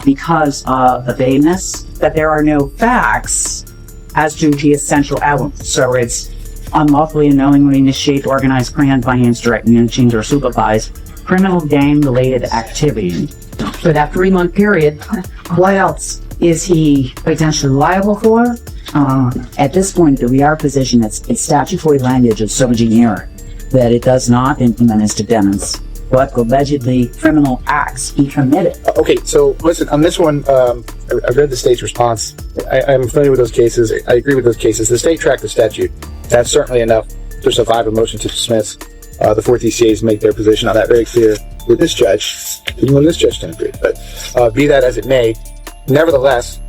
because of the vagueness, that there are no facts as to the essential elements. So it's unlawfully and knowingly initiate, organize, plan, finance, direct, manage, or supervise criminal gang-related activity. For that 3-month period, what else is he potentially liable for? At this point, we are positioned, it's statutory language is so generic that it does not implement his defendants what allegedly criminal acts he committed. Okay, so listen, on this one, I've read the state's response. I'm familiar with those cases. I agree with those cases. The state tracked the statute. That's certainly enough to survive a motion to dismiss. The 4th ECAs make their position on that very clear with this judge, even when this judge can agree. But be that as it may, nevertheless,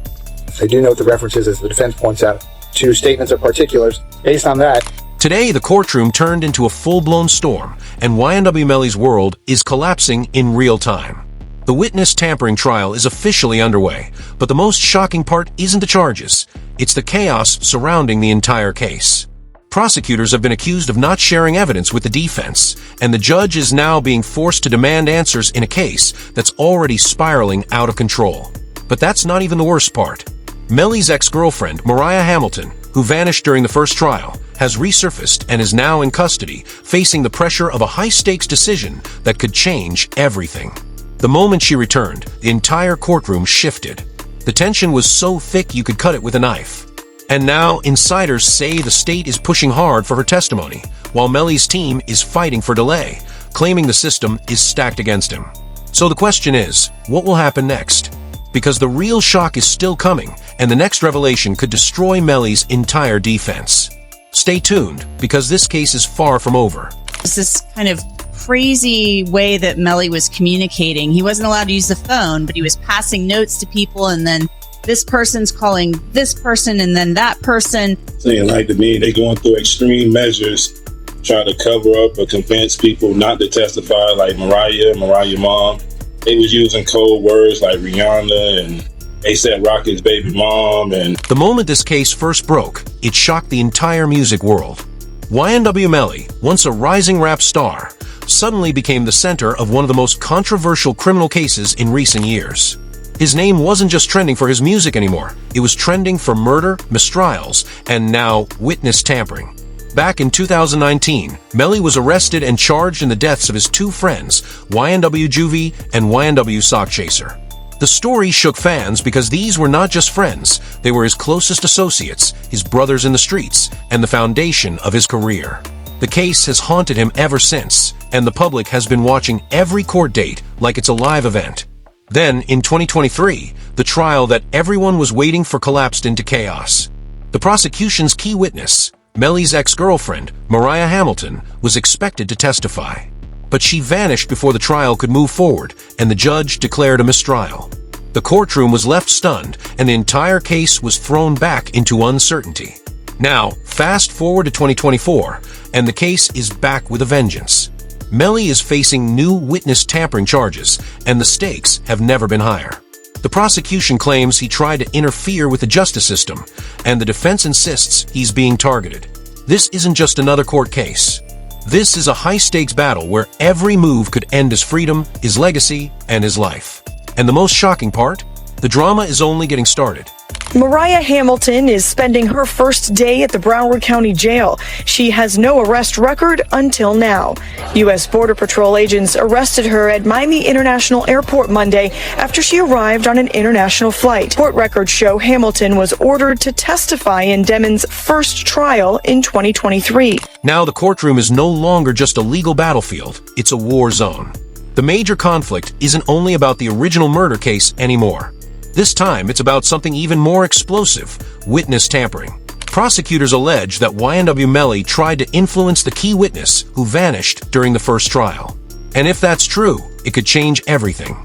I do note the references, as the defense points out, to statements of particulars. Based on that, today, the courtroom turned into a full-blown storm, and YNW Melly's world is collapsing in real time. The witness tampering trial is officially underway, but the most shocking part isn't the charges. It's the chaos surrounding the entire case. Prosecutors have been accused of not sharing evidence with the defense, and the judge is now being forced to demand answers in a case that's already spiraling out of control. But that's not even the worst part. Melly's ex-girlfriend, Mariah Hamilton, who vanished during the first trial, has resurfaced and is now in custody, facing the pressure of a high-stakes decision that could change everything. The moment she returned, the entire courtroom shifted. The tension was so thick you could cut it with a knife. And now, insiders say the state is pushing hard for her testimony, while Melly's team is fighting for delay, claiming the system is stacked against him. So the question is, what will happen next? Because the real shock is still coming, and the next revelation could destroy Melly's entire defense. Stay tuned, because this case is far from over. It's this kind of crazy way that Melly was communicating. He wasn't allowed to use the phone, but he was passing notes to people, and then this person's calling this person, and then that person. Saying like to me, they're going through extreme measures, trying to cover up or convince people not to testify, like Mariah mom. They was using code words like Rihanna and A$AP Rocky's baby mom. And the moment this case first broke, it shocked the entire music world. YNW Melly, once a rising rap star, suddenly became the center of one of the most controversial criminal cases in recent years. His name wasn't just trending for his music anymore. It was trending for murder, mistrials, and now witness tampering. Back in 2019, Melly was arrested and charged in the deaths of his 2 friends, YNW Juvie and YNW Sock Chaser. The story shook fans because these were not just friends, they were his closest associates, his brothers in the streets, and the foundation of his career. The case has haunted him ever since, and the public has been watching every court date like it's a live event. Then, in 2023, the trial that everyone was waiting for collapsed into chaos. The prosecution's key witness, Melly's ex-girlfriend, Mariah Hamilton, was expected to testify. But she vanished before the trial could move forward, and the judge declared a mistrial. The courtroom was left stunned, and the entire case was thrown back into uncertainty. Now, fast forward to 2024, and the case is back with a vengeance. Melly is facing new witness tampering charges, and the stakes have never been higher. The prosecution claims he tried to interfere with the justice system, and the defense insists he's being targeted. This isn't just another court case. This is a high-stakes battle where every move could end his freedom, his legacy, and his life. And the most shocking part? The drama is only getting started. Mariah Hamilton is spending her first day at the Broward County Jail. She has no arrest record until now. U.S. Border Patrol agents arrested her at Miami International Airport Monday after she arrived on an international flight. Court records show Hamilton was ordered to testify in Demon's first trial in 2023. Now the courtroom is no longer just a legal battlefield, it's a war zone. The major conflict isn't only about the original murder case anymore. This time, it's about something even more explosive, witness tampering. Prosecutors allege that YNW Melly tried to influence the key witness who vanished during the first trial. And if that's true, it could change everything.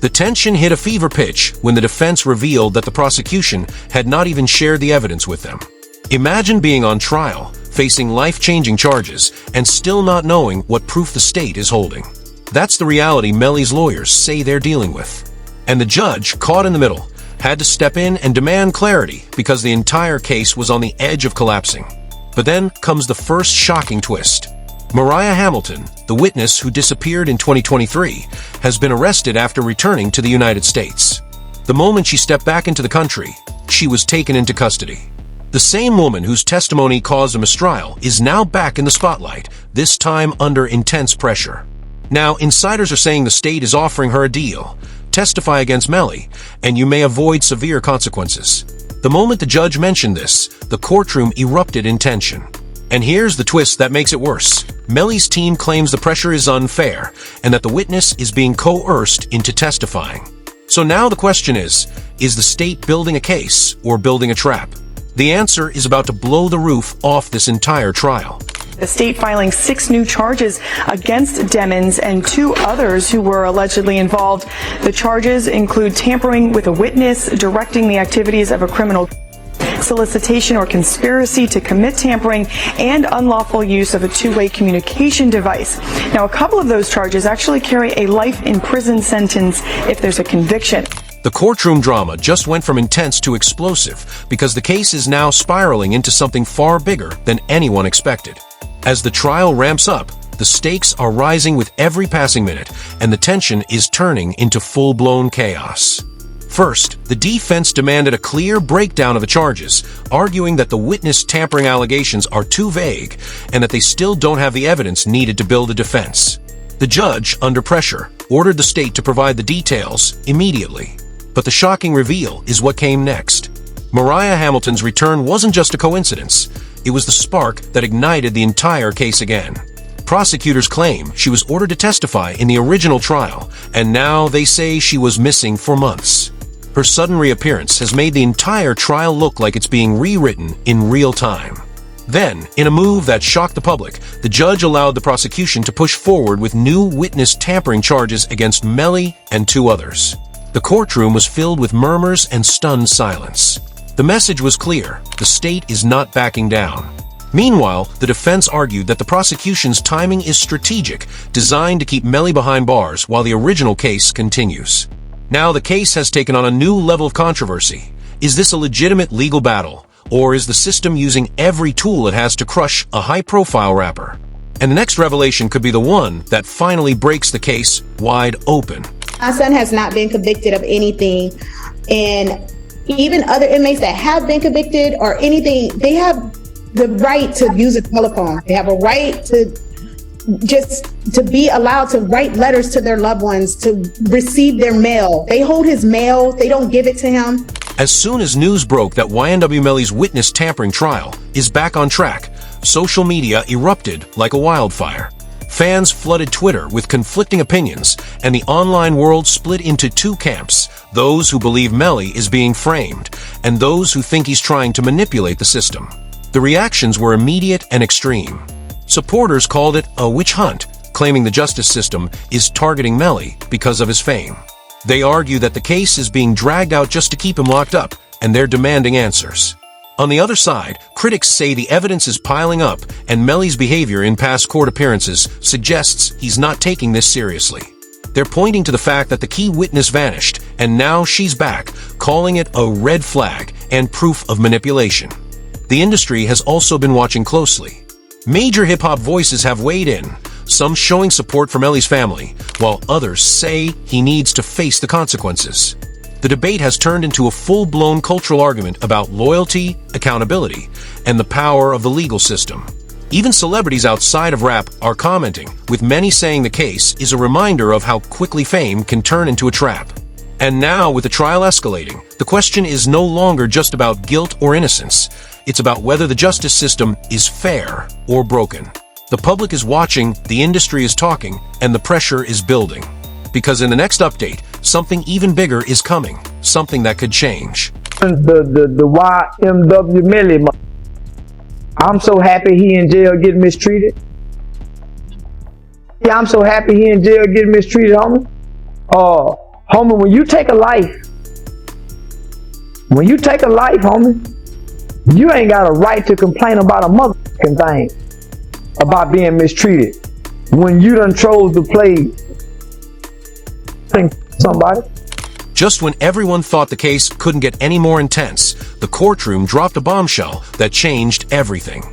The tension hit a fever pitch when the defense revealed that the prosecution had not even shared the evidence with them. Imagine being on trial, facing life-changing charges, and still not knowing what proof the state is holding. That's the reality Melly's lawyers say they're dealing with. And the judge, caught in the middle, had to step in and demand clarity because the entire case was on the edge of collapsing. But then comes the first shocking twist. Mariah Hamilton, the witness who disappeared in 2023, has been arrested after returning to the United States. The moment she stepped back into the country, she was taken into custody. The same woman whose testimony caused a mistrial is now back in the spotlight, this time under intense pressure. Now, insiders are saying the state is offering her a deal. Testify against Melly, and you may avoid severe consequences. The moment the judge mentioned this, the courtroom erupted in tension. And here's the twist that makes it worse. Melly's team claims the pressure is unfair, and that the witness is being coerced into testifying. So now the question is the state building a case or building a trap? The answer is about to blow the roof off this entire trial. The state filing 6 new charges against Demmons and 2 others who were allegedly involved. The charges include tampering with a witness, directing the activities of a criminal, solicitation or conspiracy to commit tampering, and unlawful use of a two-way communication device. Now, a couple of those charges actually carry a life in prison sentence if there's a conviction. The courtroom drama just went from intense to explosive because the case is now spiraling into something far bigger than anyone expected. As the trial ramps up, the stakes are rising with every passing minute, and the tension is turning into full-blown chaos. First, the defense demanded a clear breakdown of the charges, arguing that the witness tampering allegations are too vague and that they still don't have the evidence needed to build a defense. The judge, under pressure, ordered the state to provide the details immediately. But the shocking reveal is what came next. Mariah Hamilton's return wasn't just a coincidence. It was the spark that ignited the entire case again. Prosecutors claim she was ordered to testify in the original trial, and now they say she was missing for months. Her sudden reappearance has made the entire trial look like it's being rewritten in real time. Then, in a move that shocked the public, the judge allowed the prosecution to push forward with new witness tampering charges against Melly and 2 others. The courtroom was filled with murmurs and stunned silence. The message was clear: the state is not backing down. Meanwhile, the defense argued that the prosecution's timing is strategic, designed to keep Melly behind bars while the original case continues. Now the case has taken on a new level of controversy. Is this a legitimate legal battle, or is the system using every tool it has to crush a high-profile rapper? And the next revelation could be the one that finally breaks the case wide open. My son has not been convicted of anything, and even other inmates that have been convicted or anything, they have the right to use a telephone. They have a right to be allowed to write letters to their loved ones, to receive their mail. They hold his mail, they don't give it to him. As soon as news broke that YNW Melly's witness tampering trial is back on track, social media erupted like a wildfire. Fans flooded Twitter with conflicting opinions, and the online world split into 2 camps: those who believe Melly is being framed, and those who think he's trying to manipulate the system. The reactions were immediate and extreme. Supporters called it a witch hunt, claiming the justice system is targeting Melly because of his fame. They argue that the case is being dragged out just to keep him locked up, and they're demanding answers. On the other side, critics say the evidence is piling up, and Melly's behavior in past court appearances suggests he's not taking this seriously. They're pointing to the fact that the key witness vanished, and now she's back, calling it a red flag and proof of manipulation. The industry has also been watching closely. Major hip-hop voices have weighed in, some showing support for Melly's family, while others say he needs to face the consequences. The debate has turned into a full-blown cultural argument about loyalty, accountability, and the power of the legal system. Even celebrities outside of rap are commenting, with many saying the case is a reminder of how quickly fame can turn into a trap. And now, with the trial escalating, the question is no longer just about guilt or innocence. It's about whether the justice system is fair or broken. The public is watching, the industry is talking, and the pressure is building. Because in the next update, something even bigger is coming, something that could change. The YNW Melly. I'm so happy he in jail getting mistreated. Yeah, I'm so happy he in jail getting mistreated, homie. Homie, when you take a life, homie, you ain't got a right to complain about a motherfucking thing about being mistreated when you done chose to play somebody. Just when everyone thought the case couldn't get any more intense, the courtroom dropped a bombshell that changed everything.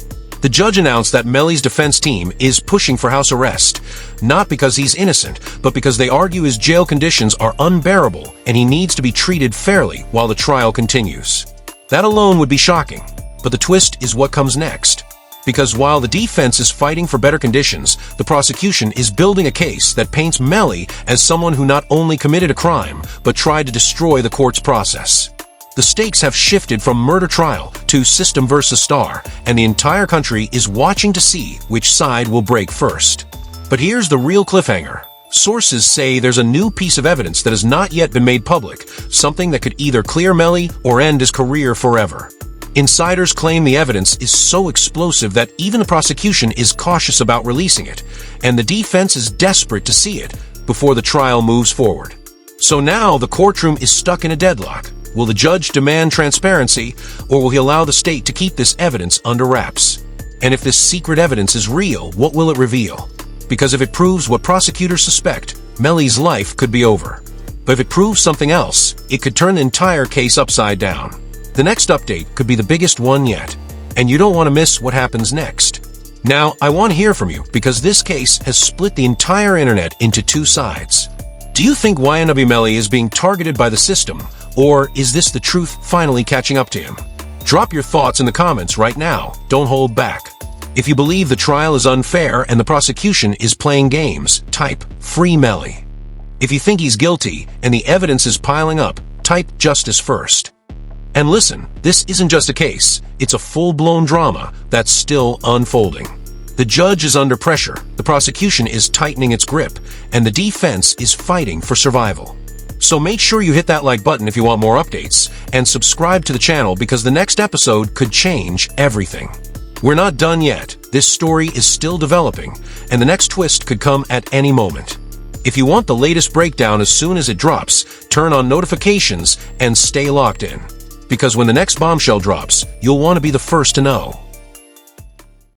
The judge announced that Melly's defense team is pushing for house arrest, not because he's innocent, but because they argue his jail conditions are unbearable and he needs to be treated fairly while the trial continues. That alone would be shocking, but the twist is what comes next. Because while the defense is fighting for better conditions, the prosecution is building a case that paints Melly as someone who not only committed a crime, but tried to destroy the court's process. The stakes have shifted from murder trial to system versus star, and the entire country is watching to see which side will break first. But here's the real cliffhanger. Sources say there's a new piece of evidence that has not yet been made public, something that could either clear Melly or end his career forever. Insiders claim the evidence is so explosive that even the prosecution is cautious about releasing it, and the defense is desperate to see it before the trial moves forward. So now the courtroom is stuck in a deadlock. Will the judge demand transparency, or will he allow the state to keep this evidence under wraps? And if this secret evidence is real, what will it reveal? Because if it proves what prosecutors suspect, Melly's life could be over. But if it proves something else, it could turn the entire case upside down. The next update could be the biggest one yet, and you don't want to miss what happens next. Now, I want to hear from you, because this case has split the entire internet into two sides. Do you think YNW Melly is being targeted by the system, or is this the truth finally catching up to him? Drop your thoughts in the comments right now. Don't hold back. If you believe the trial is unfair and the prosecution is playing games, type Free Melly. If you think he's guilty and the evidence is piling up, type Justice First. And listen, this isn't just a case, it's a full-blown drama that's still unfolding. The judge is under pressure, the prosecution is tightening its grip, and the defense is fighting for survival. So make sure you hit that like button if you want more updates, and subscribe to the channel because the next episode could change everything. We're not done yet, this story is still developing, and the next twist could come at any moment. If you want the latest breakdown as soon as it drops, turn on notifications and stay locked in. Because when the next bombshell drops, you'll want to be the first to know.